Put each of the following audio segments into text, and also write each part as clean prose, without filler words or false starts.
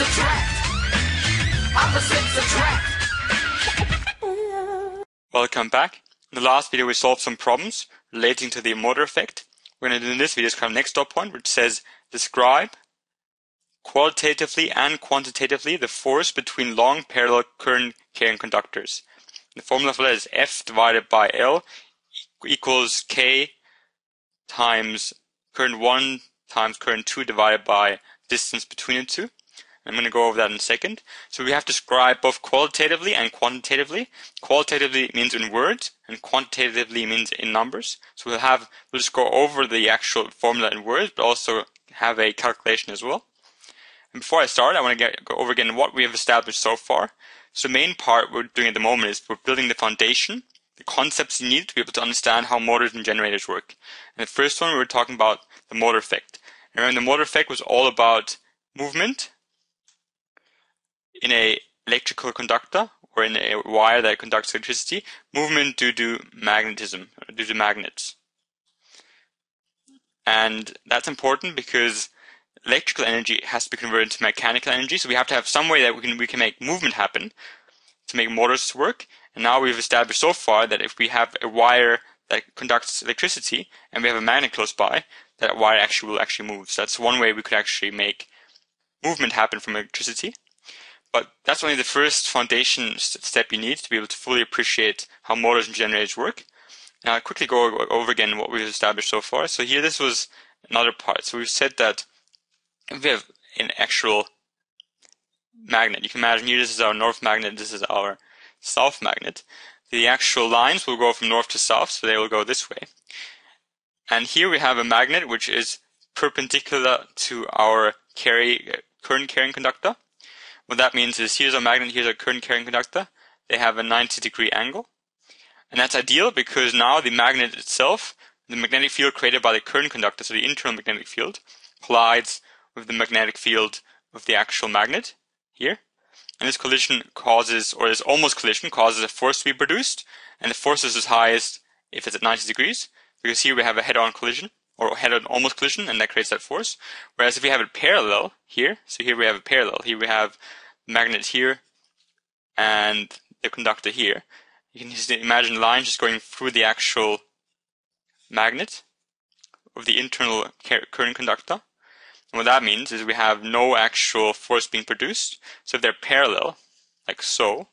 Opposites attract. Opposites attract. Welcome back. In the last video we solved some problems relating to the motor effect. We're going to do in this video is kind of next stop point, which says describe qualitatively and quantitatively the force between long parallel current carrying conductors. The formula for that is F divided by L equals K times current 1 times current 2 divided by distance between the two. I'm going to go over that in a second. So we have to describe both qualitatively and quantitatively. Qualitatively means in words, and quantitatively means in numbers. So we'll just go over the actual formula in words, but also have a calculation as well. And before I start, I want to go over again what we have established so far. So the main part we're doing at the moment is we're building the foundation, the concepts you need to be able to understand how motors and generators work. And the first one we were talking about the motor effect. And remember, the motor effect was all about movement in a electrical conductor or in a wire that conducts electricity, movement due to magnetism, or due to magnets. And that's important because electrical energy has to be converted to mechanical energy, so we have to have some way that we can make movement happen to make motors work. And now we've established so far that if we have a wire that conducts electricity and we have a magnet close by, that wire will actually move. So that's one way we could actually make movement happen from electricity. But that's only the first foundation step you need to be able to fully appreciate how motors and generators work. Now I'll quickly go over again what we've established so far. So here this was another part. So we've said that if we have an actual magnet, you can imagine here this is our north magnet, this is our south magnet. The actual lines will go from north to south, so they will go this way. And here we have a magnet which is perpendicular to our current carrying conductor. What that means is here's our magnet, here's our current carrying conductor. They have a 90-degree angle. And that's ideal because now the magnet itself, the magnetic field created by the current conductor, so the internal magnetic field, collides with the magnetic field of the actual magnet here. And this collision causes, or this almost collision causes a force to be produced. And the force is highest if it's at 90 degrees, because here we have a head-on collision, or head-on almost collision, and that creates that force. Whereas if we have it parallel here, so here we have a parallel, here we have the magnet here and the conductor here. You can just imagine lines just going through the actual magnet of the internal current conductor. And what that means is we have no actual force being produced. So if they're parallel, like so,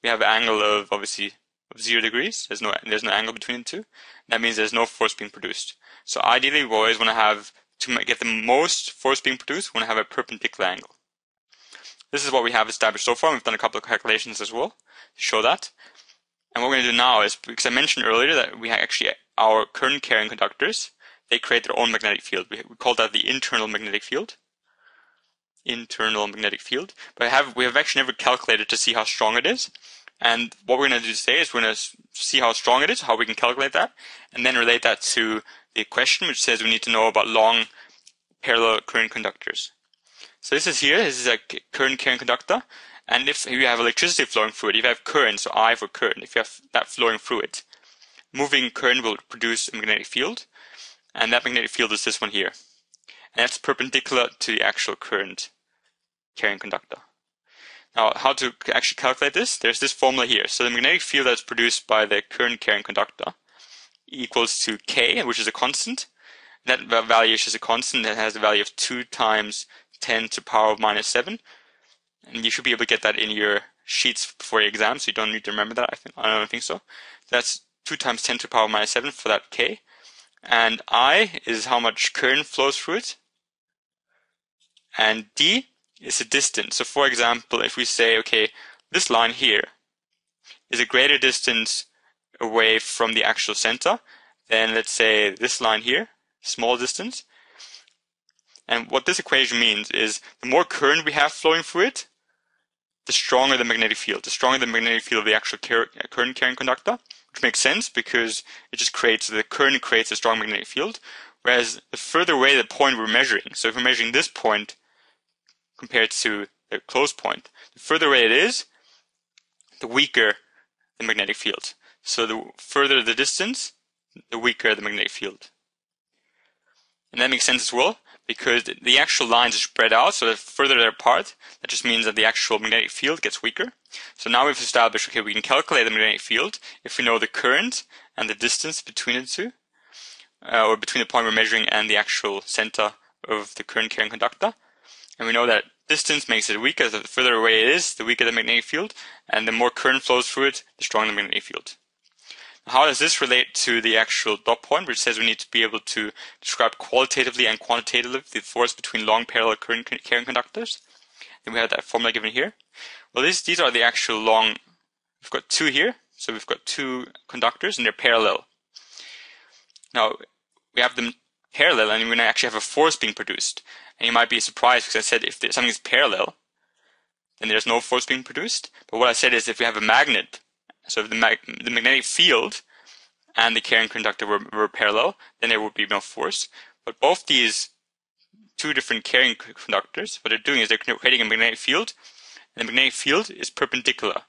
we have an angle of obviously of 0 degrees. There's no angle between the two. That means there's no force being produced. So ideally, we always want to have, to get the most force being produced, we want to have a perpendicular angle. This is what we have established so far. We've done a couple of calculations as well to show that. And what we're going to do now is, because I mentioned earlier that we actually, our current carrying conductors, they create their own magnetic field. We call that the internal magnetic field. Internal magnetic field. But we have actually never calculated to see how strong it is. And what we're going to do today is we're going to see how strong it is, how we can calculate that, and then relate that to the question which says we need to know about long parallel current conductors. So this is a current carrying conductor, and if you have electricity flowing through it, if you have current, so I for current, if you have that flowing through it, moving current will produce a magnetic field, and that magnetic field is this one here. And that's perpendicular to the actual current carrying conductor. Now, how to actually calculate this? There's this formula here. So the magnetic field that's produced by the current carrying conductor equals to K, which is a constant. That value is just a constant that has a value of 2 times 10 to the power of minus 7. And you should be able to get that in your sheets before your exam, so you don't need to remember that. I don't think so. That's 2 times 10 to the power of minus 7 for that K. And I is how much current flows through it. And D is the distance. So for example, if we say, okay, this line here is a greater distance away from the actual center than, let's say, this line here, small distance. And what this equation means is the more current we have flowing through it, the stronger the magnetic field. The stronger the magnetic field of the actual current carrying conductor, which makes sense because it just the current creates a strong magnetic field. Whereas the further away the point we're measuring, so if we're measuring this point compared to the close point, the further away it is, the weaker the magnetic field. So the further the distance, the weaker the magnetic field. And that makes sense as well, because the actual lines are spread out, so the further they're apart, that just means that the actual magnetic field gets weaker. So now we've established, okay, we can calculate the magnetic field if we know the current and the distance between the two, or between the point we're measuring and the actual center of the current carrying conductor. And we know that distance makes it weaker. The further away it is, the weaker the magnetic field, and the more current flows through it, the stronger the magnetic field. How does this relate to the actual dot point, which says we need to be able to describe qualitatively and quantitatively the force between long parallel current carrying conductors? And we have that formula given here. Well, these are the actual long, we've got two here, so we've got two conductors and they're parallel. Now, we have them parallel and we're going to actually have a force being produced. And you might be surprised because I said if something is parallel, then there's no force being produced. But what I said is if we have a magnet, so if the magnetic field and the carrying conductor were parallel, then there would be no force. But both these two different carrying conductors, what they're doing is they're creating a magnetic field, and the magnetic field is perpendicular.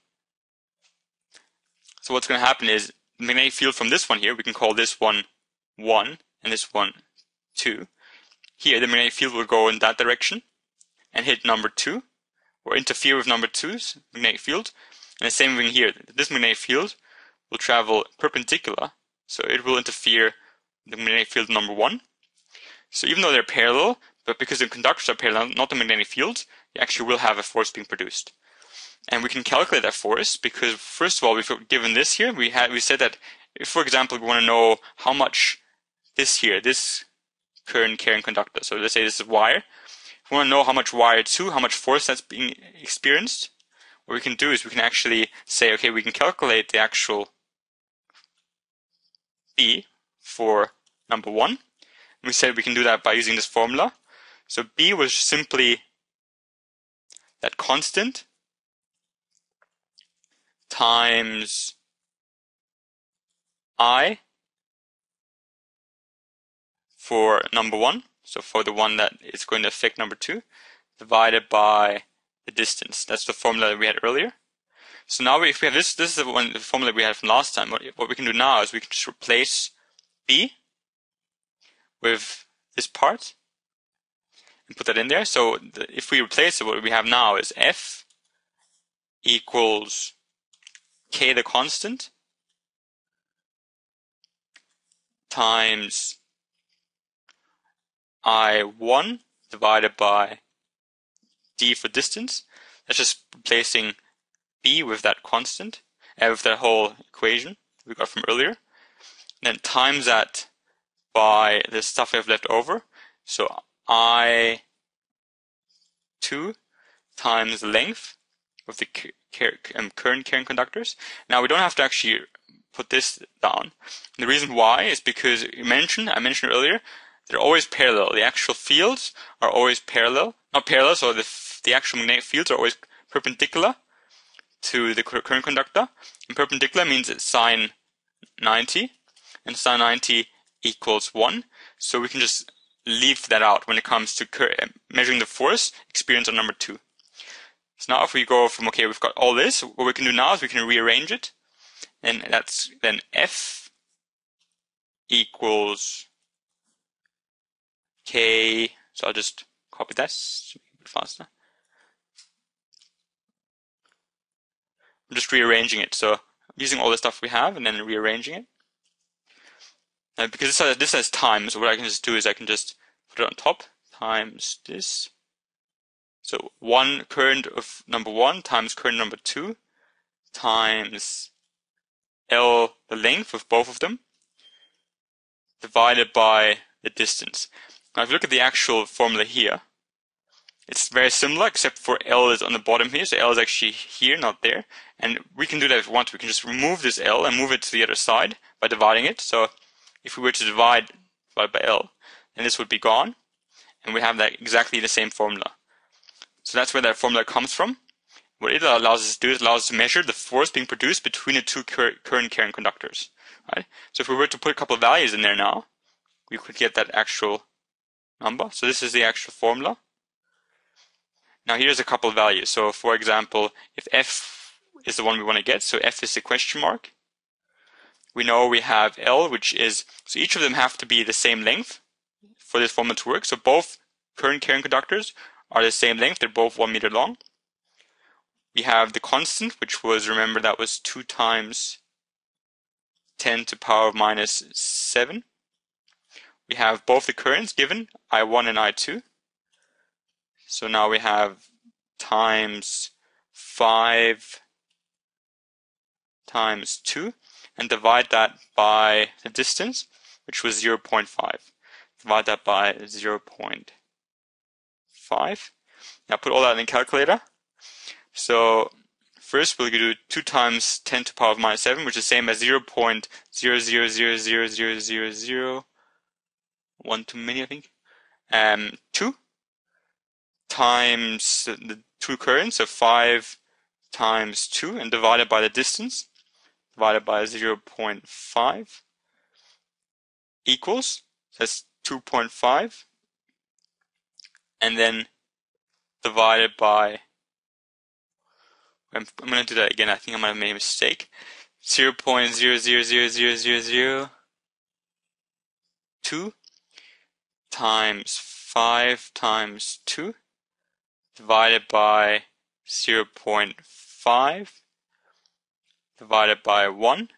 So what's going to happen is the magnetic field from this one here, we can call this one 1 and this one 2. Here the magnetic field will go in that direction and hit number 2, or interfere with number 2's magnetic field. And the same thing here, this magnetic field will travel perpendicular, so it will interfere with the magnetic field number 1. So even though they're parallel, but because the conductors are parallel, not the magnetic field, you actually will have a force being produced. And we can calculate that force because, first of all, we've given this here, we said that if, for example, we want to know how much this current carrying conductor, so let's say this is wire, if we want to know how much wire 2, how much force that's being experienced, what we can do is we can actually say, okay, we can calculate the actual B for number 1. And we said we can do that by using this formula. So B was simply that constant times I for number 1, so for the one that is going to affect number 2, divided by the distance. That's the formula that we had earlier. So now if we have this is the formula we had from last time. What we can do now is we can just replace B with this part and put that in there. So if we replace it, what we have now is F equals K the constant times I1 divided by D for distance. That's just replacing B with that constant, with that whole equation we got from earlier. And then times that by the stuff we have left over. So I2 times the length of the current carrying conductors. Now we don't have to actually put this down. And the reason why is because I mentioned earlier, they're always parallel. The actual fields are always parallel. Not parallel, so the actual magnetic fields are always perpendicular to the current conductor. And perpendicular means it's sine 90. And sine 90 equals 1. So we can just leave that out when it comes to measuring the force experienced on number 2. So now if we go from, okay, we've got all this, what we can do now is we can rearrange it. And that's then F equals K, so I'll just copy that so we can be faster. I'm just rearranging it, so using all the stuff we have and then rearranging it. Because this has time, so what I can just do is I can just put it on top, times this. So 1 current of number 1 times current number 2 times L, the length of both of them, divided by the distance. Now if you look at the actual formula here, it's very similar except for L is on the bottom here, so L is actually here, not there. And we can do that if we want to. We can just remove this L and move it to the other side by dividing it. So if we were to divide by L, then this would be gone, and we have that exactly the same formula. So that's where that formula comes from. What it allows us to do is allows us to measure the force being produced between the two current carrying conductors. Right? So if we were to put a couple of values in there now, we could get that actual number. So this is the actual formula. Now here's a couple of values. So for example, if F is the one we want to get, so F is the question mark, we know we have L, which is, so each of them have to be the same length for this formula to work. So both current carrying conductors are the same length, they're both 1 meter long. We have the constant, which was, remember, that was 2 times 10 to the power of minus 7. We have both the currents given, I1 and I2. So now we have times 5 times 2, and divide that by the distance, which was 0.5. Divide that by 0.5. Now put all that in the calculator. So first we'll do 2 times 10 to the power of minus 7, which is the same as 0.000000000, one too many I think, 2 times the two currents, so 5 times 2, and divided by the distance, divided by 0.5, equals, that's 2.5, and then divided by, I'm going to do that again, I think I might have made a mistake, 0.0000002 times 5 times 2 divided by 0.5 divided by 1.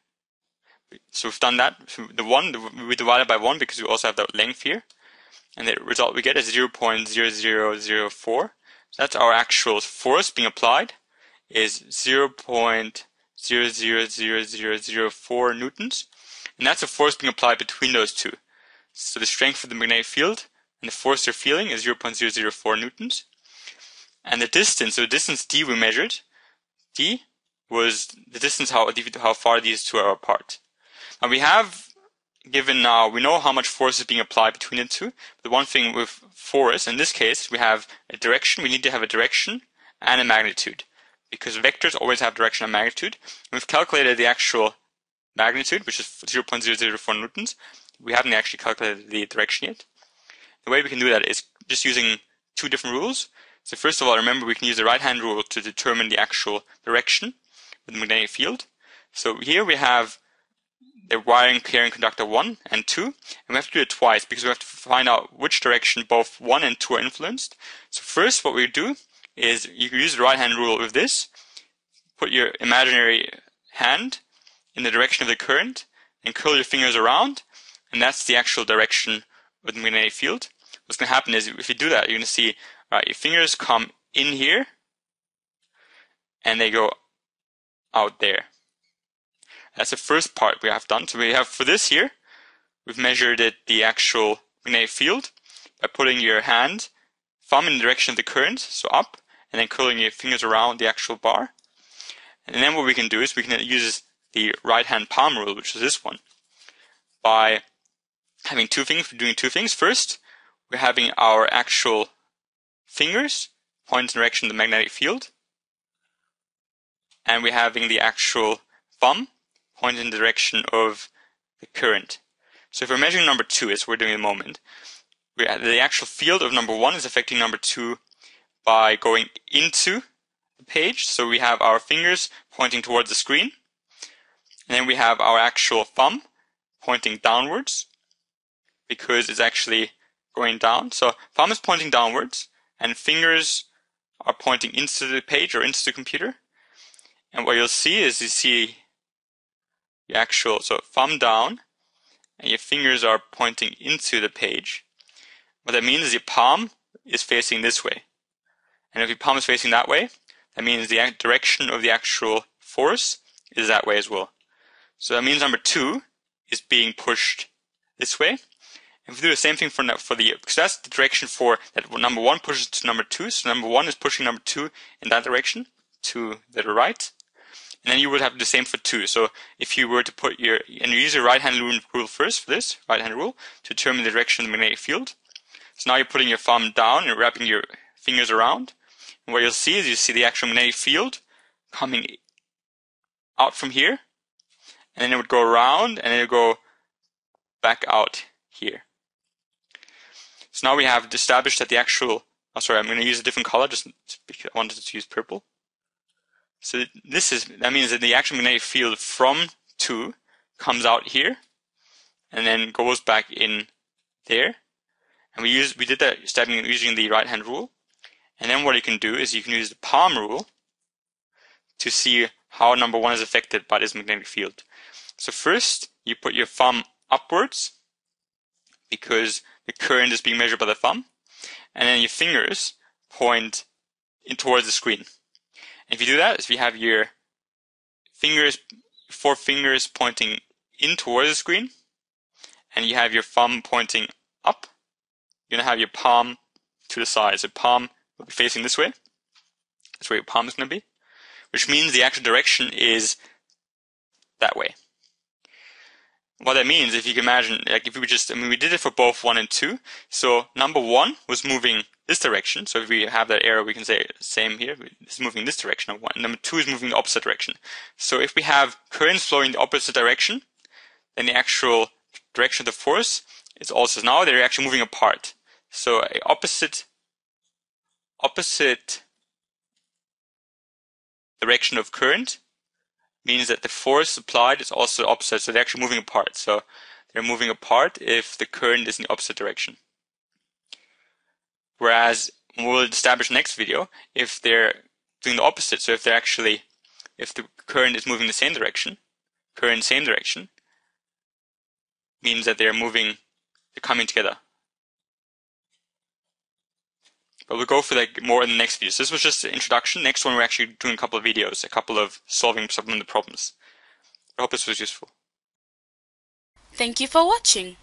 So we've done that. So the 1, we divided by 1 because we also have that length here. And the result we get is 0.0004. So that's our actual force being applied, is 0.000004 newtons. And that's the force being applied between those two. So the strength of the magnetic field and the force they're feeling is 0.004 newtons. And the distance, so the distance d we measured, d was the distance how far these two are apart. Now we have given now, we know how much force is being applied between the two. But the one thing with force, in this case, we have a direction, we need to have a direction and a magnitude. Because vectors always have direction and magnitude. And we've calculated the actual magnitude, which is 0.004 newtons. We haven't actually calculated the direction yet. The way we can do that is just using two different rules. So first of all, remember we can use the right-hand rule to determine the actual direction with the magnetic field. So here we have the wiring carrying conductor 1 and 2, and we have to do it twice because we have to find out which direction both 1 and 2 are influenced. So first what we do is you can use the right-hand rule with this. Put your imaginary hand in the direction of the current and curl your fingers around, and that's the actual direction of the magnetic field. What's going to happen is if you do that, you're going to see your fingers come in here and they go out there. That's the first part we have done. So we have for this here, we've measured the actual magnetic field by putting your hand, thumb in the direction of the current, so up, and then curling your fingers around the actual bar. And then what we can do is we can use the right-hand palm rule, which is this one, by having two things. We're doing two things. First, we're having our actual fingers point in the direction of the magnetic field, and we're having the actual thumb point in the direction of the current. So if we're measuring number 2, as we're doing at the moment, the actual field of number 1 is affecting number 2 by going into the page. So we have our fingers pointing towards the screen, and then we have our actual thumb pointing downwards because it's actually going down. So thumb is pointing downwards and fingers are pointing into the page or into the computer. And what you'll see is you see the actual, so thumb down and your fingers are pointing into the page. What that means is your palm is facing this way. And if your palm is facing that way, that means the direction of the actual force is that way as well. So that means number 2 is being pushed this way. And if we do the same thing for the, because that's the direction for that number 1 pushes to number 2. So number 1 is pushing number 2 in that direction to the right. And then you would have the same for 2. So if you were to put and you use your right-hand rule first for this, right-hand rule, to determine the direction of the magnetic field. So now you're putting your thumb down and wrapping your fingers around. And what you'll see is you see the actual magnetic field coming out from here. And then it would go around and then it would go back out here. So now we have established that the actual, I'm going to use a different color just because I wanted to use purple. So that means that the actual magnetic field from 2 comes out here and then goes back in there. And we did that stepping using the right hand rule. And then what you can do is you can use the palm rule to see how number 1 is affected by this magnetic field. So first, you put your thumb upwards, because the current is being measured by the thumb, and then your fingers point in towards the screen. And if you do that, if you have your fingers, 4 fingers pointing in towards the screen, and you have your thumb pointing up, you're going to have your palm to the side. So palm will be facing this way. That's where your palm is going to be, which means the actual direction is that way. What that means, if you can imagine, like if we just, we did it for both 1 and 2. So number 1 was moving this direction. So if we have that arrow, we can say same here. It's moving this direction of 1. Number 2 is moving the opposite direction. So if we have currents flowing the opposite direction, then the actual direction of the force is also, now they're actually moving apart. So a opposite direction of current means that the force applied is also opposite, so they're actually moving apart. So they're moving apart if the current is in the opposite direction. Whereas we'll establish next video, if they're doing the opposite, so if the current is moving the same direction, means that they're coming together. But we'll go for that more in the next video. So this was just the introduction. Next one, we're actually doing a couple of videos, a couple of solving some of the problems. I hope this was useful. Thank you for watching.